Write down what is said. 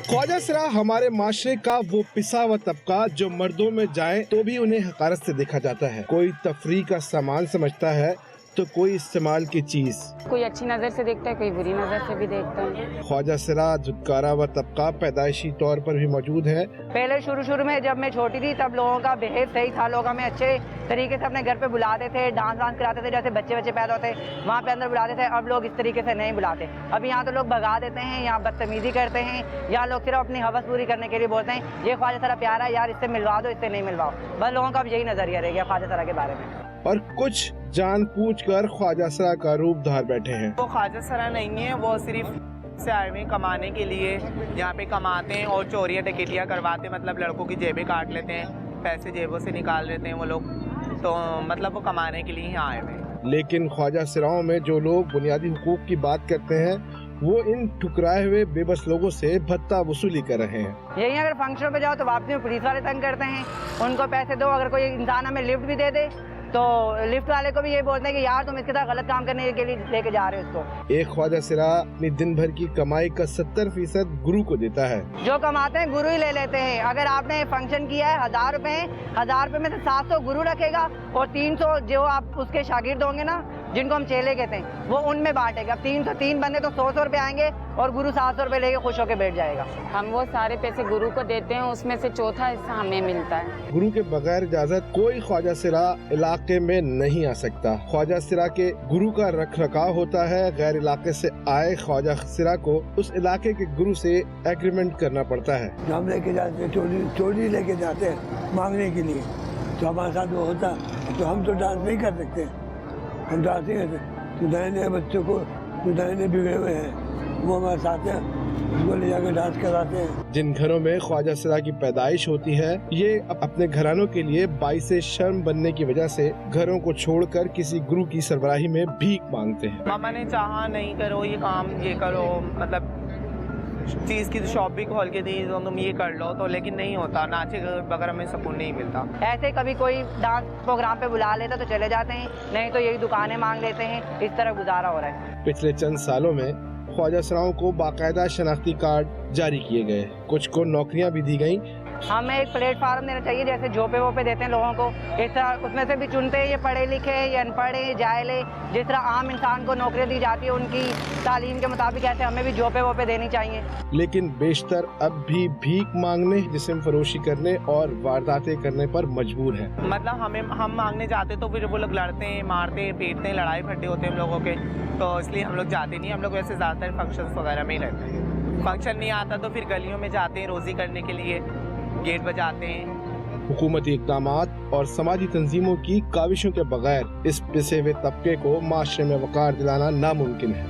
ख्वाजा सरा हमारे माशरे का वो पिसा हुआ तबका जो मर्दों में जाए तो भी उन्हें हकारत से देखा जाता है। कोई तफरीह का सामान समझता है तो कोई इस्तेमाल की चीज। कोई अच्छी नजर से देखता है, कोई बुरी नजर से भी देखता है। ख्वाजा सरा धुतकारा व तबका पैदाइशी तौर पर भी मौजूद है। पहले शुरू में जब मैं छोटी थी तब लोगों का बिहेव सही था, लोग हमें अच्छे तरीके से अपने घर पे बुलाते थे, डांस कराते थे, जैसे बच्चे पैदा होते वहाँ पे अंदर बुलाते थे। अब लोग इस तरीके से नहीं बुलाते। अब यहाँ तो लोग भगा देते हैं, यहाँ बदतमीजी करते हैं, यहाँ लोग सिर्फ अपनी हवस पूरी करने के लिए बोलते हैं ये ख्वाजा सरा प्यारा है यार, इससे मिलवा दो, इससे नहीं मिलवाओ। बस लोगों का अब यही नजरिया रह गया ख्वाजा सरा के बारे में। और कुछ जानबूझकर ख्वाजा सरा का रूप धार बैठे हैं। वो ख्वाजा सरा नहीं है, वो सिर्फ से आए हुए कमाने के लिए यहाँ पे कमाते हैं और चोरियाँ डकैतियाँ करवाते हैं। मतलब लड़कों की जेबें काट लेते हैं, पैसे जेबों से निकाल लेते हैं वो लोग, तो मतलब वो कमाने के लिए ही आए हुए हैं। लेकिन ख्वाजा सराओं में जो लोग बुनियादी हुकूक की बात करते हैं वो इन ठुकराए हुए बेबस लोगों से भत्ता वसूली कर रहे हैं। यही अगर फंक्शन पे जाओ तो वापसी में पुलिस वाले तंग करते हैं, उनको पैसे दो। अगर कोई इंसान हमें लिफ्ट भी दे दे तो लिफ्ट वाले को भी ये बोलते हैं कि यार तुम इसके साथ गलत काम करने के लिए लेके जा रहे हो उसको। एक ख्वाजा सरा अपनी दिन भर की कमाई का 70% गुरु को देता है। जो कमाते हैं गुरु ही ले लेते हैं। अगर आपने फंक्शन किया है 1000 रुपए में से 700 गुरु रखेगा और 300 जो आप उसके शागिर्द होंगे ना, जिनको हम चेले कहते हैं, वो उनमें बांटेगा। 303 बंदे तो 100 रुपए आएंगे और गुरु 700 रुपए लेके खुश होकर बैठ जाएगा। हम वो सारे पैसे गुरु को देते हैं, उसमें से चौथा हिस्सा हमें मिलता है। गुरु के बगैर इजाजत कोई ख्वाजा सरा इलाके में नहीं आ सकता। ख्वाजा सरा के गुरु का रख रखाव होता है। गैर इलाके से आए ख्वाजा सरा को उस इलाके के गुरु से एग्रीमेंट करना पड़ता है। हम लेके जाते हैं, चोरी लेके जाते हैं मांगने के लिए, तो हमारे साथ वो होता तो हम तो डांस नहीं कर सकते। हम डांस नहीं करते, तो नए नए बच्चों को जो नए नए बिगड़े हुए हैं वो हमारे साथ हैं, उसको ले जाकर डांस कराते हैं। जिन घरों में ख्वाजा सरा की पैदाइश होती है ये अपने घरानों के लिए बाइसे शर्म बनने की वजह से घरों को छोड़कर किसी गुरु की सरबराही में भीख मांगते हैं। मामा ने चाहा नहीं करो ये काम, ये करो, मतलब चीज़ की शॉप भी खोल के दी तो तुम ये कर लो, तो लेकिन नहीं होता। नाचे बगैर हमें सुकून नहीं मिलता। ऐसे कभी कोई डांस प्रोग्राम पे बुला लेता तो चले जाते हैं, नहीं तो यही दुकानें मांग लेते हैं। इस तरह गुजारा हो रहा है। पिछले चंद सालों में ख्वाजा सराओं को बाकायदा शनाख्ती कार्ड जारी किए गए, कुछ को नौकरियां भी दी गईं। हमें एक प्लेटफार्म देना चाहिए, जैसे जोपे वोपे देते हैं लोगों को, इस तरह उसमें से भी चुनते हैं ये पढ़े लिखे ये अनपढ़े जायले। जिस तरह आम इंसान को नौकरी दी जाती है उनकी तालीम के मुताबिक, ऐसे हमें भी जोपे वोपे देनी चाहिए। लेकिन बेशतर अब भी भीख मांगने, जिस्म फरोशी करने और वारदातें करने पर मजबूर है। मतलब हम मांगने जाते तो फिर वो लोग लड़ते हैं, मारते हैं, पीटते हैं, लड़ाई फड्डे होते हैं हम लोगों के, तो इसलिए हम लोग जाते नहीं। हम लोग वैसे ज़्यादातर फंक्शन वगैरह में ही रहते हैं। फंक्शन नहीं आता तो फिर गलियों में जाते हैं रोज़ी करने के लिए, गेट बजाते हैं। हुकूमती इक़दामात और समाजी तंजीमों की काविशों के बगैर इस पिसे हुए तबके को माशरे में वक़ार दिलाना नामुमकिन है।